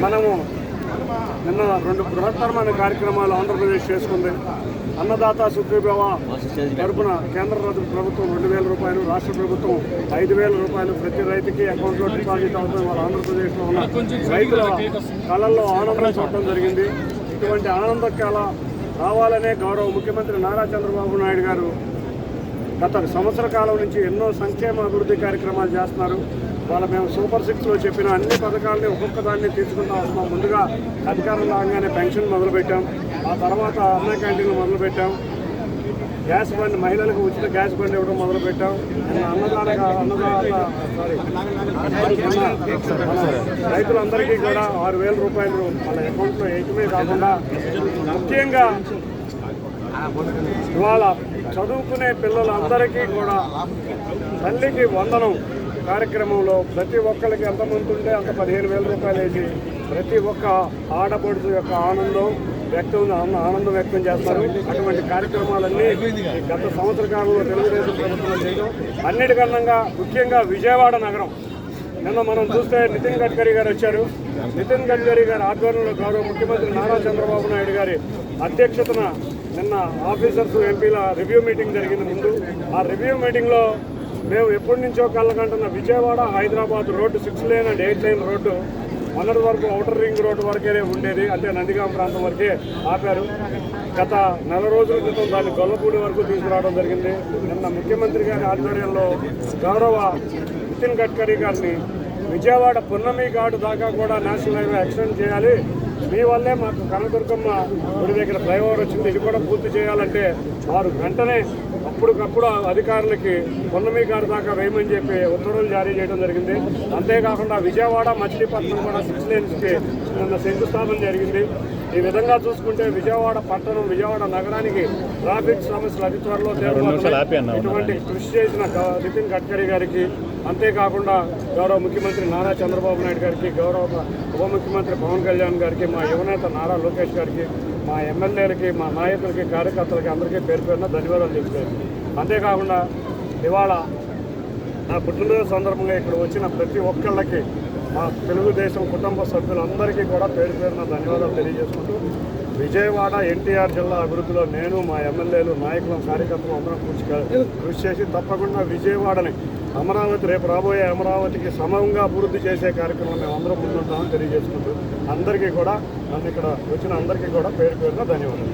మనము నిన్న 2 బృహత్తరమైన కార్యక్రమాలు ఆంధ్రప్రదేశ్ చేసుకుంది. అన్నదాత సుఖీభవ తరపున కేంద్ర ప్రభుత్వం 2,000 రూపాయలు, రాష్ట్ర ప్రభుత్వం 5,000 రూపాయలు ప్రతి రైతుకి అకౌంట్లో డిపాజిట్ అవుతుంది. వాళ్ళ ఆంధ్రప్రదేశ్లో ఉన్న రైతుల కళల్లో ఆనందం చూడటం జరిగింది. ఇటువంటి ఆనంద కళ రావాలనే గౌరవ ముఖ్యమంత్రి నారా చంద్రబాబు నాయుడు గారు గత సంవత్సర కాలం నుంచి ఎన్నో సంక్షేమ అభివృద్ధి కార్యక్రమాలు చేస్తున్నారు. వాళ్ళ మేము సూపర్ 6లో చెప్పిన అన్ని పథకాలని ఒక్కొక్క దాన్ని తీసుకుంటూ వస్తున్నాం. ముందుగా అధికారం రాగానే పెన్షన్ మొదలుపెట్టాం, ఆ తర్వాత అన్న క్యాంటీన్లు మొదలుపెట్టాం, గ్యాస్ బండి మహిళలకు ఉచిత గ్యాస్ బండి ఇవ్వడం మొదలుపెట్టాం. రైతులందరికీ కూడా 6,000 రూపాయలు వాళ్ళ అకౌంట్లో వేయటమే కాకుండా ముఖ్యంగా ఇవాళ చదువుకునే పిల్లలందరికీ కూడా తల్లికి వందనం కార్యక్రమంలో ప్రతి ఒక్కరికి ఎంతమంది ఉంటే అంత 15,000 రూపాయలు వేసి ప్రతి ఒక్క ఆడపడుచు యొక్క ఆనందం వ్యక్తం చేస్తారు. అటువంటి కార్యక్రమాలన్నీ గత సంవత్సర కాలంలో తెలుగుదేశం ప్రభుత్వం చేయడం. అన్నిటికన్నా ముఖ్యంగా విజయవాడ నగరం నిన్న మనం చూస్తే నితిన్ గడ్కరీ గారు వచ్చారు. నితిన్ గడ్కరీ గారి ఆధ్వర్యంలో గౌరవ ముఖ్యమంత్రి నారా చంద్రబాబు నాయుడు గారి అధ్యక్షతన నిన్న ఆఫీసర్స్ ఎంపీల రివ్యూ మీటింగ్ జరిగింది. ముందు ఆ రివ్యూ మీటింగ్లో మేము ఎప్పటి నుంచో కళ్ళకంటున్న Vijayawada Hyderabad road 6 lane and 8 lane road మొన్నటి వరకు ఔటర్ రింగ్ రోడ్డు వరకే ఉండేది, అంటే నందిగాం ప్రాంతం వరకే ఆపారు. గత నెల రోజుల క్రితం దాన్ని గొల్లపూడి వరకు తీసుకురావడం జరిగింది. నిన్న ముఖ్యమంత్రి గారి ఆధ్వర్యంలో గౌరవ నితిన్ గడ్కరీ గారిని విజయవాడ పున్నమి ఘాటు దాకా కూడా నేషనల్ హైవే ఎక్స్టెండ్ చేయాలి, మీ వల్లే మాకు కనకదుర్గమ్మ గుడి దగ్గర ఫ్లైఓవర్ వచ్చింది, ఇది కూడా పూర్తి చేయాలంటే వారు వెంటనే అప్పటికప్పుడు అధికారులకి పున్నమి ఘాటు దాకా వేయమని చెప్పి ఉత్తర్వులు జారీ చేయడం జరిగింది. అంతేకాకుండా విజయవాడ మచిలీపట్నం కూడా 6 లేన్స్కి నిన్న శంకుస్థాపన జరిగింది. ఈ విధంగా చూసుకుంటే విజయవాడ పట్టణం, విజయవాడ నగరానికి ట్రాఫిక్ సమస్యలు అతి త్వరలో తీరబోతున్నాయి. ఇటువంటి కృషి చేసిన నితిన్ గడ్కరీ గారికి, అంతేకాకుండా గౌరవ ముఖ్యమంత్రి నారా చంద్రబాబు నాయుడు గారికి, గౌరవ ఉప ముఖ్యమంత్రి పవన్ కళ్యాణ్ గారికి, మా యువనేత నారా లోకేష్ గారికి, మా ఎమ్మెల్యేలకి, మా నాయకులకి, కార్యకర్తలకి అందరికీ పేరు పేరున ధన్యవాదాలు చెప్తాను. అంతేకాకుండా ఇవాళ నా పుట్టినరోజు సందర్భంగా ఇక్కడ వచ్చిన ప్రతి ఒక్కళ్ళకి, మా తెలుగుదేశం కుటుంబ సభ్యులందరికీ కూడా పేరు పేరున ధన్యవాదాలు తెలియజేసుకుంటూ, విజయవాడ ఎన్టీఆర్ జిల్లా అభివృద్ధిలో నేను, మా ఎమ్మెల్యేలు, నాయకులు, కార్యకర్తలు అందరం కృషి చేసి తప్పకుండా విజయవాడని అమరావతి, రేపు రాబోయే అమరావతికి సమంగా అభివృద్ధి చేసే కార్యక్రమం మేము అందరం ముందుంటామని తెలియజేసుకుంటూ అందరికీ కూడా, నన్ను ఇక్కడ వచ్చిన అందరికీ కూడా పేరు పేరున ధన్యవాదాలు.